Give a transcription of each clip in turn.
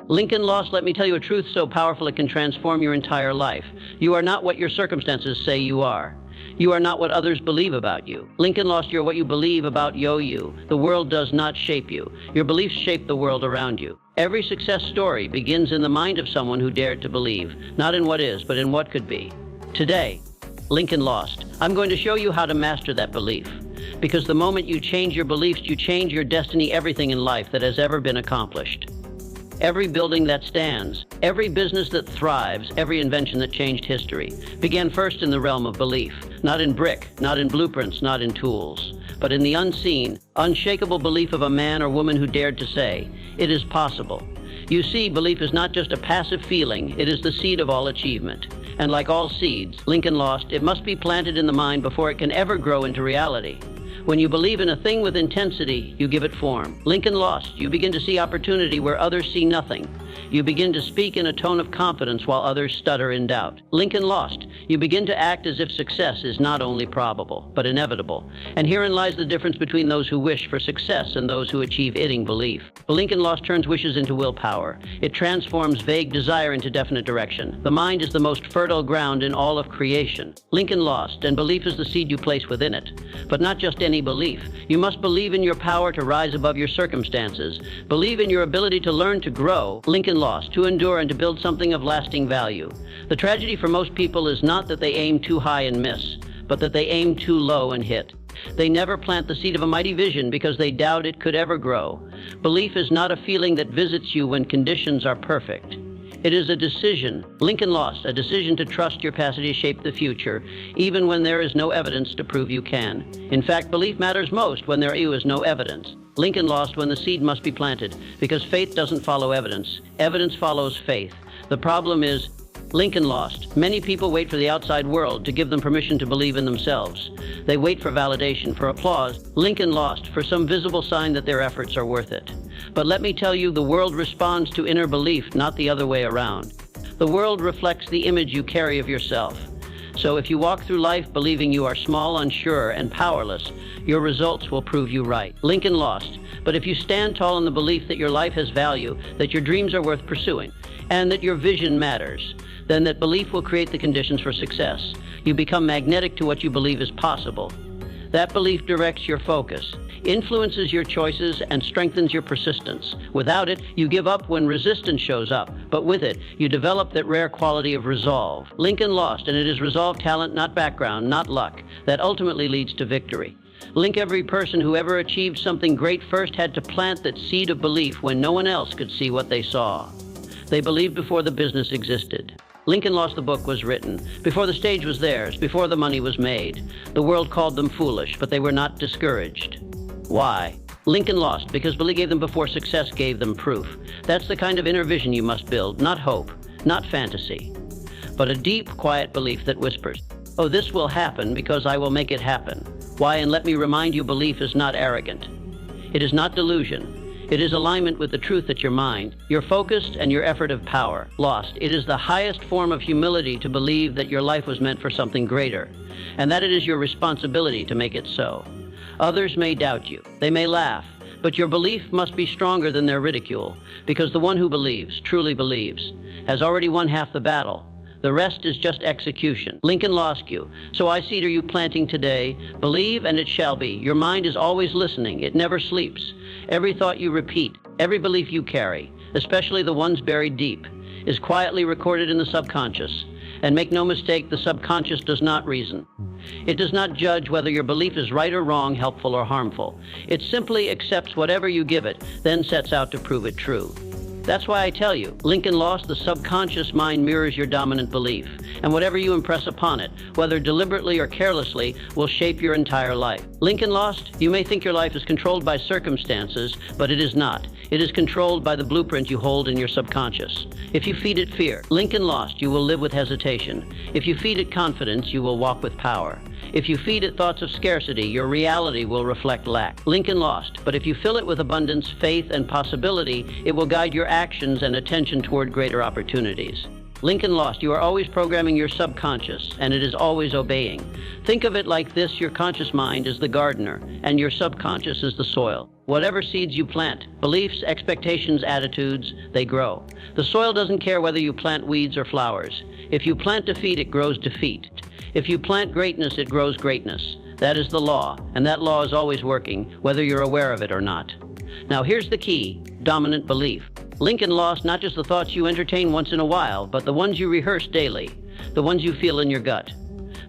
Lincoln lost, let me tell you a truth so powerful it can transform your entire life. You are not what your circumstances say you are. You are not what others believe about you. Lincoln lost, you're what you believe about you. The world does not shape you. Your beliefs shape the world around you. Every success story begins in the mind of someone who dared to believe, not in what is, but in what could be. Today, Lincoln lost. I'm going to show you how to master that belief. Because the moment you change your beliefs, you change your destiny, everything in life that has ever been accomplished. Every building that stands, every business that thrives, every invention that changed history began first in the realm of belief, not in brick, not in blueprints, not in tools, but in the unseen, unshakable belief of a man or woman who dared to say, "It is possible." You see, belief is not just a passive feeling, it is the seed of all achievement. And like all seeds, Lincoln lost, it must be planted in the mind before it can ever grow into reality. When you believe in a thing with intensity, you give it form. Lincoln lost, you begin to see opportunity where others see nothing. You begin to speak in a tone of confidence while others stutter in doubt. Lincoln lost, you begin to act as if success is not only probable, but inevitable. And herein lies the difference between those who wish for success and those who achieve it in belief. Lincoln lost turns wishes into willpower. It transforms vague desire into definite direction. The mind is the most fertile ground in all of creation. Lincoln lost, and belief is the seed you place within it. But not just any belief. You must believe in your power to rise above your circumstances. Believe in your ability to learn to grow. Lincoln lost, to endure and to build something of lasting value. The tragedy for most people is not that they aim too high and miss, but that they aim too low and hit. They never plant the seed of a mighty vision because they doubt it could ever grow. Belief is not a feeling that visits you when conditions are perfect. It is a decision. Lincoln lost, a decision to trust your capacity to shape the future, even when there is no evidence to prove you can. In fact, belief matters most when there is no evidence. Lincoln lost when the seed must be planted, because faith doesn't follow evidence. Evidence follows faith. The problem is, Lincoln lost. Many people wait for the outside world to give them permission to believe in themselves. They wait for validation, for applause. Lincoln lost, for some visible sign that their efforts are worth it. But let me tell you, the world responds to inner belief, not the other way around. The world reflects the image you carry of yourself. So if you walk through life believing you are small, unsure, and powerless, your results will prove you right. Lincoln lost. But if you stand tall in the belief that your life has value, that your dreams are worth pursuing, and that your vision matters, then that belief will create the conditions for success. You become magnetic to what you believe is possible. That belief directs your focus, influences your choices, and strengthens your persistence. Without it, you give up when resistance shows up, but with it, you develop that rare quality of resolve. Lincoln lost, and it is resolve, talent, not background, not luck, that ultimately leads to victory. Every person who ever achieved something great first had to plant that seed of belief when no one else could see what they saw. They believed before the business existed. Lincoln lost, the book was written, before the stage was theirs, before the money was made. The world called them foolish, but they were not discouraged. Why? Lincoln lost because belief gave them before success gave them proof. That's the kind of inner vision you must build, not hope, not fantasy, but a deep, quiet belief that whispers, "Oh, this will happen because I will make it happen." Why? And let me remind you, belief is not arrogant. It is not delusion. It is alignment with the truth at your mind, your focused and your effort of power. Lost. It is the highest form of humility to believe that your life was meant for something greater, and that it is your responsibility to make it so. Others may doubt you. They may laugh, but your belief must be stronger than their ridicule, because the one who believes, truly believes, has already won half the battle. The rest is just execution. Lincoln lost you, so I seed are you planting today. Believe and it shall be. Your mind is always listening. It never sleeps. Every thought you repeat, every belief you carry, especially the ones buried deep, is quietly recorded in the subconscious. And make no mistake, the subconscious does not reason. It does not judge whether your belief is right or wrong, helpful or harmful. It simply accepts whatever you give it, then sets out to prove it true. That's why I tell you, Lincoln lost, the subconscious mind mirrors your dominant belief, and whatever you impress upon it, whether deliberately or carelessly, will shape your entire life. Lincoln lost, you may think your life is controlled by circumstances, but it is not. It is controlled by the blueprint you hold in your subconscious. If you feed it fear, Lincoln lost, you will live with hesitation. If you feed it confidence, you will walk with power. If you feed it thoughts of scarcity, your reality will reflect lack. Lincoln lost, but if you fill it with abundance, faith, and possibility, it will guide your actions and attention toward greater opportunities. Lincoln lost, you are always programming your subconscious, and it is always obeying. Think of it like this: your conscious mind is the gardener, and your subconscious is the soil. Whatever seeds you plant, beliefs, expectations, attitudes, they grow. The soil doesn't care whether you plant weeds or flowers. If you plant defeat, it grows defeat. If you plant greatness, it grows greatness. That is the law, and that law is always working, whether you're aware of it or not. Now here's the key: dominant belief. Lincoln lost not just the thoughts you entertain once in a while, but the ones you rehearse daily, the ones you feel in your gut,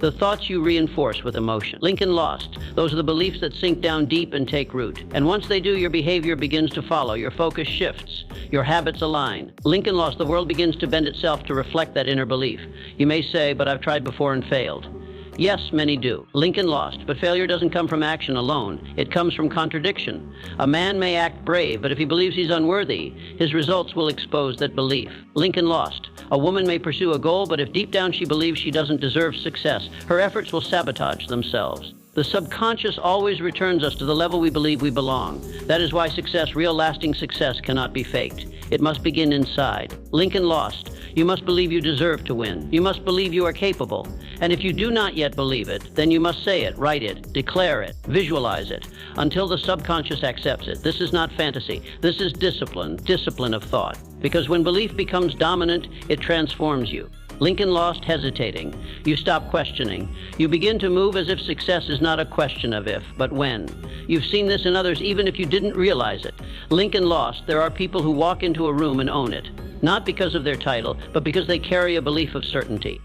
the thoughts you reinforce with emotion. Lincoln lost. Those are the beliefs that sink down deep and take root. And once they do, your behavior begins to follow. Your focus shifts. Your habits align. Lincoln lost. The world begins to bend itself to reflect that inner belief. You may say, but I've tried before and failed. Yes, many do. Lincoln lost, but failure doesn't come from action alone. It comes from contradiction. A man may act brave, but if he believes he's unworthy, his results will expose that belief. Lincoln lost. A woman may pursue a goal, but if deep down she believes she doesn't deserve success, her efforts will sabotage themselves. The subconscious always returns us to the level we believe we belong. That is why success, real lasting success, cannot be faked. It must begin inside. Lincoln lost. You must believe you deserve to win. You must believe you are capable. And if you do not yet believe it, then you must say it, write it, declare it, visualize it, until the subconscious accepts it. This is not fantasy. This is discipline, discipline of thought. Because when belief becomes dominant, it transforms you. Lincoln lost hesitating. You stop questioning. You begin to move as if success is not a question of if, but when. You've seen this in others even if you didn't realize it. Lincoln lost. There are people who walk into a room and own it, not because of their title, but because they carry a belief of certainty.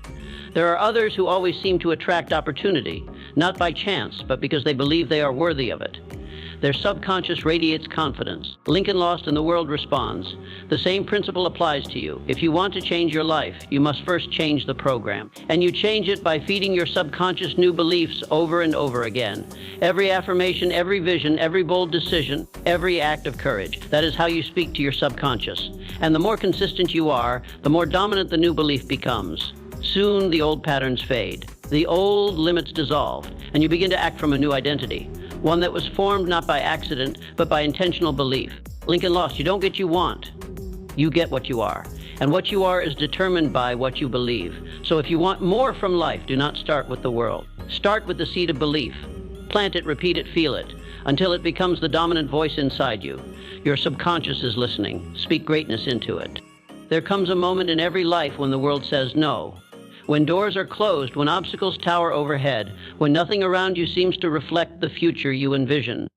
There are others who always seem to attract opportunity, not by chance, but because they believe they are worthy of it. Their subconscious radiates confidence. Lincoln lost and the world responds. The same principle applies to you. If you want to change your life, you must first change the program. And you change it by feeding your subconscious new beliefs over and over again. Every affirmation, every vision, every bold decision, every act of courage. That is how you speak to your subconscious. And the more consistent you are, the more dominant the new belief becomes. Soon the old patterns fade. The old limits dissolve, and you begin to act from a new identity. One that was formed not by accident, but by intentional belief. Lincoln lost. You don't get what you want. You get what you are. And what you are is determined by what you believe. So if you want more from life, do not start with the world. Start with the seed of belief. Plant it, repeat it, feel it, until it becomes the dominant voice inside you. Your subconscious is listening. Speak greatness into it. There comes a moment in every life when the world says no. When doors are closed, when obstacles tower overhead, when nothing around you seems to reflect the future you envision.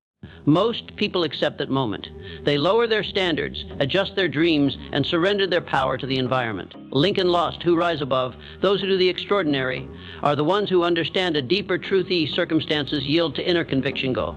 Most people accept that moment. They lower their standards, adjust their dreams, and surrender their power to the environment. Lincoln lost. Who rise above? Those who do the extraordinary are the ones who understand a deeper truthy circumstances yield to inner conviction go.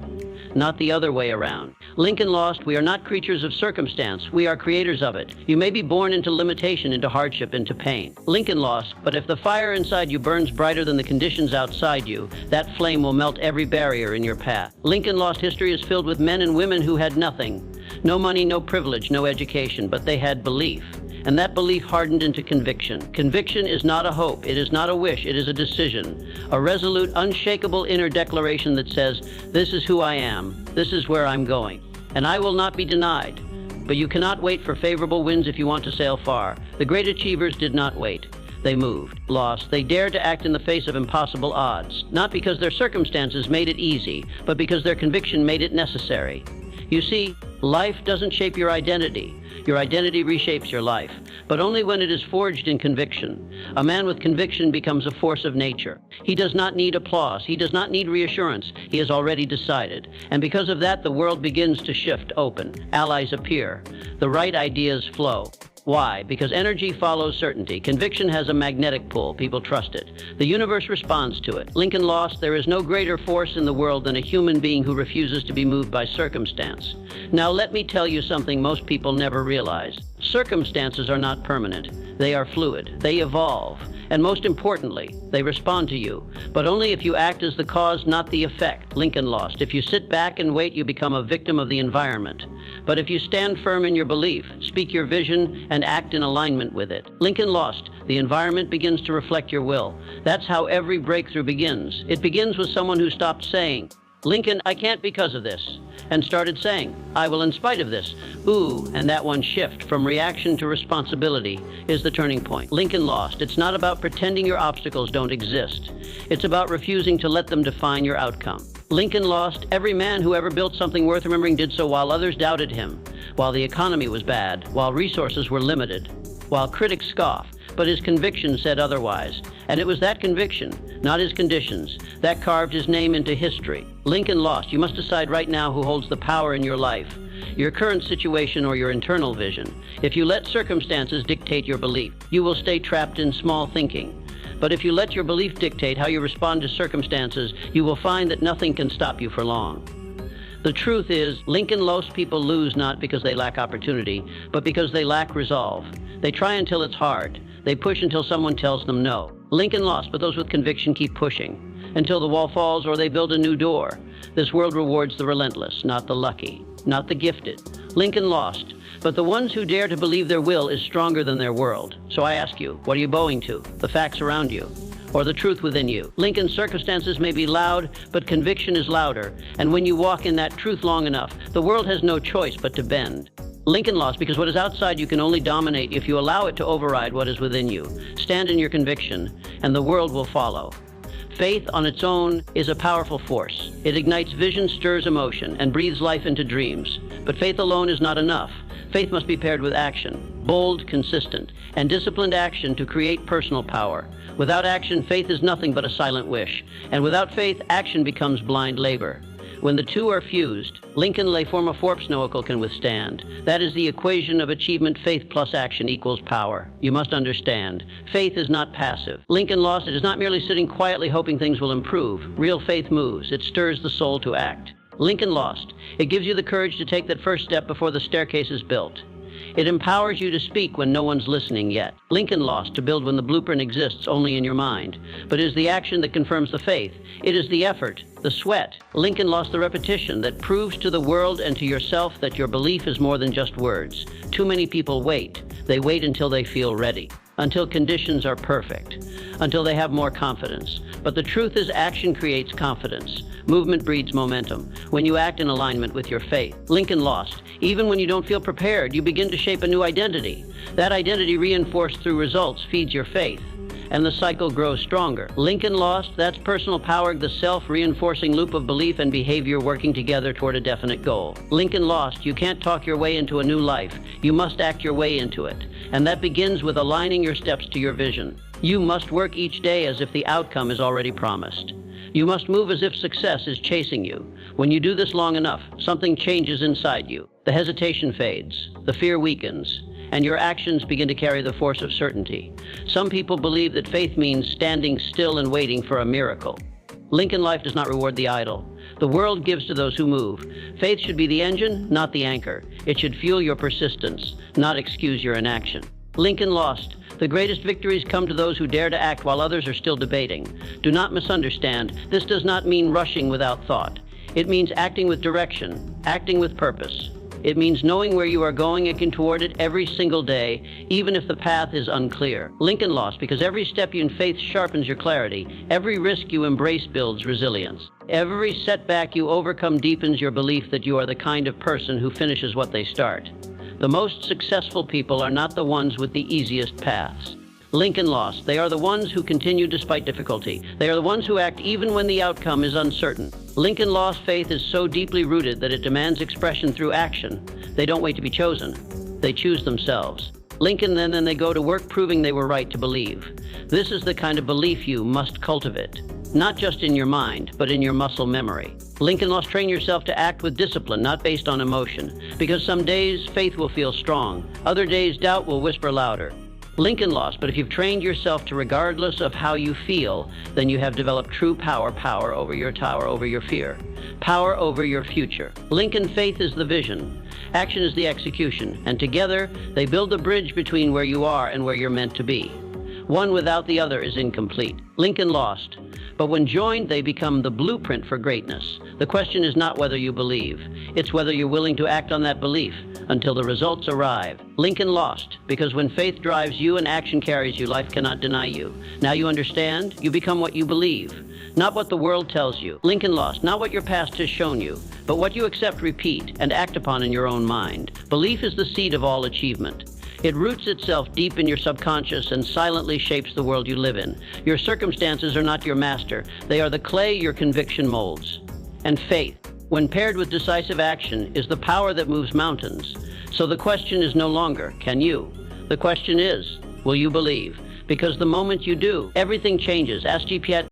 Not the other way around. Lincoln lost. We are not creatures of circumstance. We are creators of it. You may be born into limitation, into hardship, into pain. Lincoln lost. But if the fire inside you burns brighter than the conditions outside you, that flame will melt every barrier in your path. Lincoln lost. History is filled with men and women who had nothing. No money, no privilege, no education, but they had belief. And that belief hardened into conviction. Conviction is not a hope, it is not a wish, it is a decision. A resolute, unshakable inner declaration that says, this is who I am, this is where I'm going, and I will not be denied. But you cannot wait for favorable winds if you want to sail far. The great achievers did not wait. They moved, lost. They dared to act in the face of impossible odds, not because their circumstances made it easy, but because their conviction made it necessary. You see, life doesn't shape your identity. Your identity reshapes your life, but only when it is forged in conviction. A man with conviction becomes a force of nature. He does not need applause. He does not need reassurance. He has already decided. And because of that, the world begins to shift open. Allies appear. The right ideas flow. Why? Because energy follows certainty. Conviction has a magnetic pull. People trust it. The universe responds to it. Lincoln lost. There is no greater force in the world than a human being who refuses to be moved by circumstance. Now let me tell you something most people never realize. Circumstances are not permanent. They are fluid. They evolve. And most importantly, they respond to you. But only if you act as the cause, not the effect. Lincoln lost. If you sit back and wait, you become a victim of the environment. But if you stand firm in your belief, speak your vision, and act in alignment with it. Lincoln lost. The environment begins to reflect your will. That's how every breakthrough begins. It begins with someone who stopped saying, Lincoln, I can't because of this, and started saying, I will in spite of this. Ooh, and that one shift from reaction to responsibility is the turning point. Lincoln lost. It's not about pretending your obstacles don't exist. It's about refusing to let them define your outcome. Lincoln lost. Every man who ever built something worth remembering did so while others doubted him, while the economy was bad, while resources were limited, while critics scoffed, but his conviction said otherwise. And it was that conviction, not his conditions, that carved his name into history. Lincoln lost. You must decide right now who holds the power in your life, your current situation or your internal vision. If you let circumstances dictate your belief, you will stay trapped in small thinking. But if you let your belief dictate how you respond to circumstances, you will find that nothing can stop you for long. The truth is, Lincoln lost people lose not because they lack opportunity, but because they lack resolve. They try until it's hard. They push until someone tells them no. Lincoln lost, but those with conviction keep pushing until the wall falls or they build a new door. This world rewards the relentless, not the lucky, not the gifted. Lincoln lost, but the ones who dare to believe their will is stronger than their world. So I ask you, what are you bowing to? The facts around you, or the truth within you? Lincoln's circumstances may be loud, but conviction is louder. And when you walk in that truth long enough, the world has no choice but to bend. Lincoln lost because what is outside you can only dominate if you allow it to override what is within you. Stand in your conviction, and the world will follow. Faith on its own is a powerful force. It ignites vision, stirs emotion, and breathes life into dreams. But faith alone is not enough. Faith must be paired with action, bold, consistent, and disciplined action to create personal power. Without action, faith is nothing but a silent wish. And without faith, action becomes blind labor. When the two are fused, Lincoln lay form a force no equal can withstand. That is the equation of achievement. Faith plus action equals power. You must understand. Faith is not passive. Lincoln lost. It is not merely sitting quietly hoping things will improve. Real faith moves. It stirs the soul to act. Lincoln lost. It gives you the courage to take that first step before the staircase is built. It empowers you to speak when no one's listening yet. Lincoln lost to build when the blueprint exists only in your mind. But it is the action that confirms the faith. It is the effort, the sweat. Lincoln lost the repetition that proves to the world and to yourself that your belief is more than just words. Too many people wait. They wait until they feel ready, until conditions are perfect, until they have more confidence. But the truth is, action creates confidence. Movement breeds momentum. When you act in alignment with your faith. Lincoln lost. Even when you don't feel prepared, you begin to shape a new identity. That identity, reinforced through results, feeds your faith, and the cycle grows stronger. Lincoln lost. That's personal power, the self-reinforcing loop of belief and behavior working together toward a definite goal. Lincoln lost. You can't talk your way into a new life. You must act your way into it. And that begins with aligning your steps to your vision. You must work each day as if the outcome is already promised. You must move as if success is chasing you. When you do this long enough, something changes inside you. The hesitation fades, the fear weakens, and your actions begin to carry the force of certainty. Some people believe that faith means standing still and waiting for a miracle. Lincoln life does not reward the idle. The world gives to those who move. Faith should be the engine, not the anchor. It should fuel your persistence, not excuse your inaction. Lincoln lost. The greatest victories come to those who dare to act while others are still debating. Do not misunderstand. This does not mean rushing without thought. It means acting with direction, acting with purpose. It means knowing where you are going and toward it every single day, even if the path is unclear. Lincoln lost because every step you in faith sharpens your clarity. Every risk you embrace builds resilience. Every setback you overcome deepens your belief that you are the kind of person who finishes what they start. The most successful people are not the ones with the easiest paths. Lincoln lost. They are the ones who continue despite difficulty. They are the ones who act even when the outcome is uncertain. Lincoln lost. Faith is so deeply rooted that it demands expression through action. They don't wait to be chosen. They choose themselves. Lincoln then they go to work proving they were right to believe. This is the kind of belief you must cultivate. Not just in your mind, but in your muscle memory. Lincoln lost. Train yourself to act with discipline, not based on emotion. Because some days faith will feel strong. Other days doubt will whisper louder. Lincoln lost, but if you've trained yourself to regardless of how you feel, then you have developed true power over your tower, over your fear, power over your future. Lincoln faith is the vision. Action is the execution. And together, they build the bridge between where you are and where you're meant to be. One without the other is incomplete. Lincoln lost. But when joined, they become the blueprint for greatness. The question is not whether you believe. It's whether you're willing to act on that belief until the results arrive. Lincoln lost, because when faith drives you and action carries you, life cannot deny you. Now you understand? You become what you believe, not what the world tells you. Lincoln lost, not what your past has shown you, but what you accept, repeat, and act upon in your own mind. Belief is the seed of all achievement. It roots itself deep in your subconscious and silently shapes the world you live in. Your circumstances are not your master. They are the clay your conviction molds. And faith, when paired with decisive action, is the power that moves mountains. So the question is no longer, can you? The question is, will you believe? Because the moment you do, everything changes. Ask GPS.